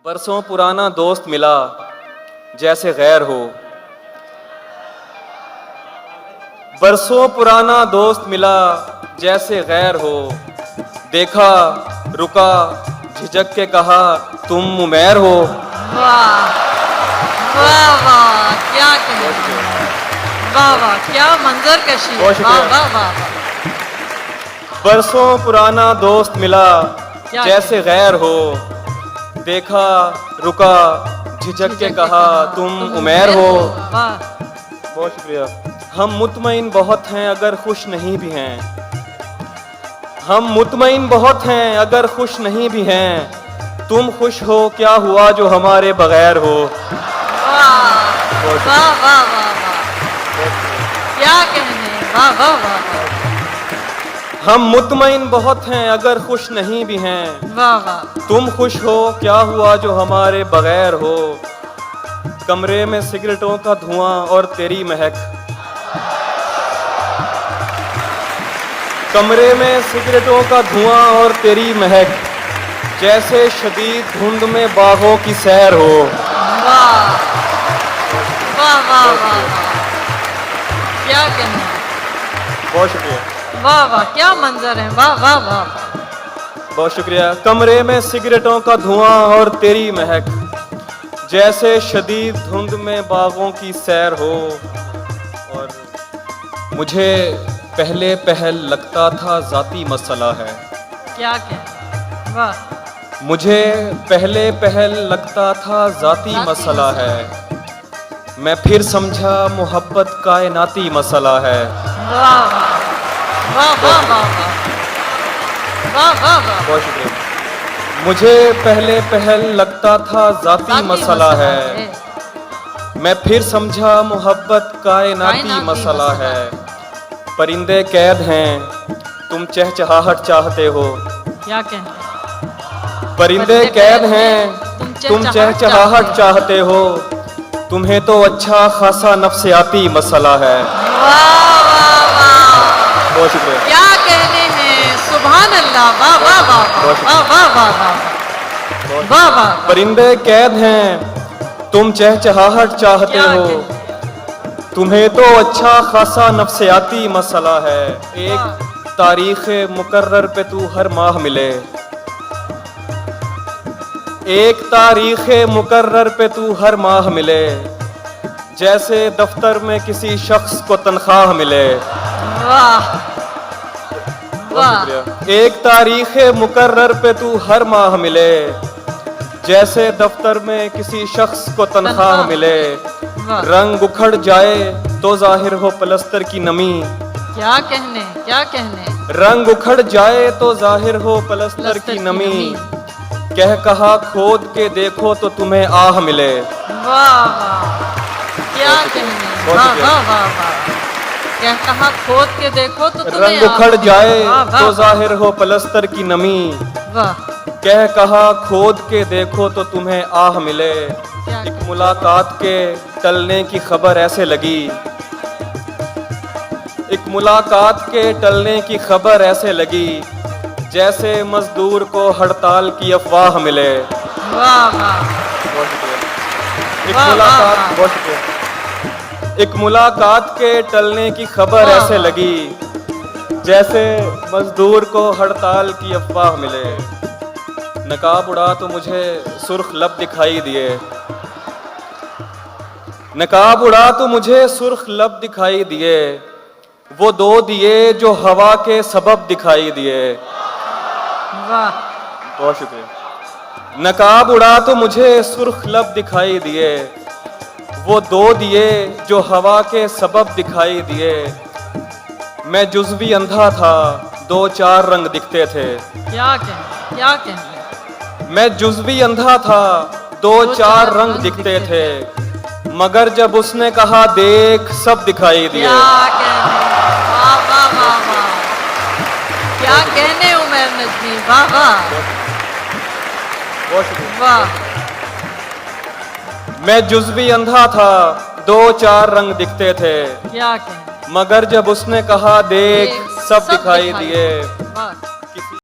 बरसों पुराना दोस्त मिला जैसे गैर हो। बरसों पुराना दोस्त मिला जैसे गैर हो। देखा, रुका, झिझक के कहा तुम उमैर हो। वाह वाह वाह, क्या कहें, वाह वाह, क्या मंजर कशी है, बहुत वाह शुक्रिया। वाह वाह वाह। बरसों पुराना दोस्त मिला क्या जैसे गैर हो। देखा, रुका, झिझक के कहा तुम उमैर हो। वाह, बहुत शुक्रिया। हम मुतमईन बहुत हैं अगर खुश नहीं भी हैं। हम मुतमईन बहुत हैं अगर खुश नहीं भी हैं। तुम खुश हो क्या हुआ जो हमारे बगैर हो। वाह वाह वाह वाह वाह, क्या कहने, वाह वाह वाह वाह हम मुतमईन बहुत हैं अगर खुश नहीं भी हैं। वाह वाह। तुम खुश हो क्या हुआ जो हमारे बगैर हो। कमरे में सिगरेटों का धुआं और तेरी महक। कमरे में सिगरेटों का धुआं और तेरी महक। जैसे शदीद धुंध में बागों की सैर हो। वाह वाह वाह वाह वाह, क्या कहना, बहुत शुक्रिया। वाह वाह, क्या मंजर है, वाह वाह वाह। बहुत शुक्रिया। कमरे में सिगरेटों का धुआं और तेरी महक। जैसे शदीद धुंध में बागों की सैर हो। और मुझे पहले पहल लगता था जाती मसला है। क्या कहना, वाह, मुझे पहले पहल लगता था जाती जाती मसला है। मैं फिर समझा मोहब्बत कायनाती मसला है। वाह वाह वाह वाह वाह वाह वाह वाह। बहुत शुक्रिया। मुझे पहले पहल लगता था जाती जाती मसला है। मैं फिर समझा मोहब्बत कायनाती कायनाती मसला मसला है। परिंदे कैद हैं तुम चहचहाहट चाहते हो। क्या कहना, परिंदे कैद हैं तुम चहचहाहट चाहते हो। तुम्हें तो अच्छा खासा नफ्सियाती मसला है। वाह वाह वाह, बहुत शुक्रिया। क्या कहने हैं, सुभान अल्लाह, वाह वाह वाह वाह वाह वाह वाह वाह वाह। परिंदे कैद हैं तुम चहचहाहट चाहते क्या हो। कहने, तुम्हें तो अच्छा खासा नफ्सियाती मसला है। एक तारीख मुकर्रर पे तू हर माह मिले। एक तारीख मुकर्रर पे तू हर माह मिले। जैसे दफ्तर में किसी शख्स को तनख्वाह मिले। वाह बहुत वाह शुक्रिया। एक तारीख मुकर्रर पे तू हर माह मिले। जैसे दफ्तर में किसी शख्स को तनख्वाह मिले। वाह, रंग उखड़ जाए तो जाहिर हो प्लस्तर की नमी। क्या कहने, क्या कहने, रंग उखड़ जाए तो जाहिर हो प्लस्तर की नमी। कह कहा खोद के देखो तो तुम्हें आह मिले। वाह वाह, क्या कहने, बहुत वाह शुक्रिया। वाह वाह वाह। क्या कहा, खोद के देखो तो तुम्हें रंग उखड़ आह जाए मिले। वाह, तो वाह, जाहिर हो प्लस्तर की नमी। वाह, कह कहा खोद के देखो तो तुम्हें आह मिले। एक मुलाकात के टलने की खबर ऐसे लगी। एक मुलाकात के टलने की खबर ऐसे लगी। जैसे मजदूर को हड़ताल की अफवाह मिले। वाह वाह, बहुत शुक्रिया। एक वाह, वाह, मुलाकात, वाह। बहुत शुक्रिया। एक मुलाकात के टलने की खबर वाह, ऐसे वाह। लगी। जैसे मजदूर को हड़ताल की अफवाह मिले। नकाब उड़ा तो मुझे सुर्ख लब दिखाई दिए। नकाब उड़ा तो मुझे सुर्ख लब दिखाई दिए। वो दो दिए जो हवा के सबब दिखाई दिए। वाह, बहुत शुक्रिया। नकाब उड़ा तो मुझे सुर्ख लब दिखाई दिए। वो दो दिए जो हवा के सबब दिखाई दिए। मैं जुज़वी अंधा था दो चार रंग दिखते थे। क्या कहने, क्या कहने, मैं जुज़वी अंधा था दो चार रंग दिखते थे। मगर जब उसने कहा देख सब दिखाई दिए। क्या कहने, वाह वाह वाह वाह, क्या कहने उमर नजमी, वाह वाह बहुत शुक्रिया। वाह। मैं जुज़वी अंधा था दो चार रंग दिखते थे। क्या कहने, मगर जब उसने कहा देख सब दिखाई दिए। वाह।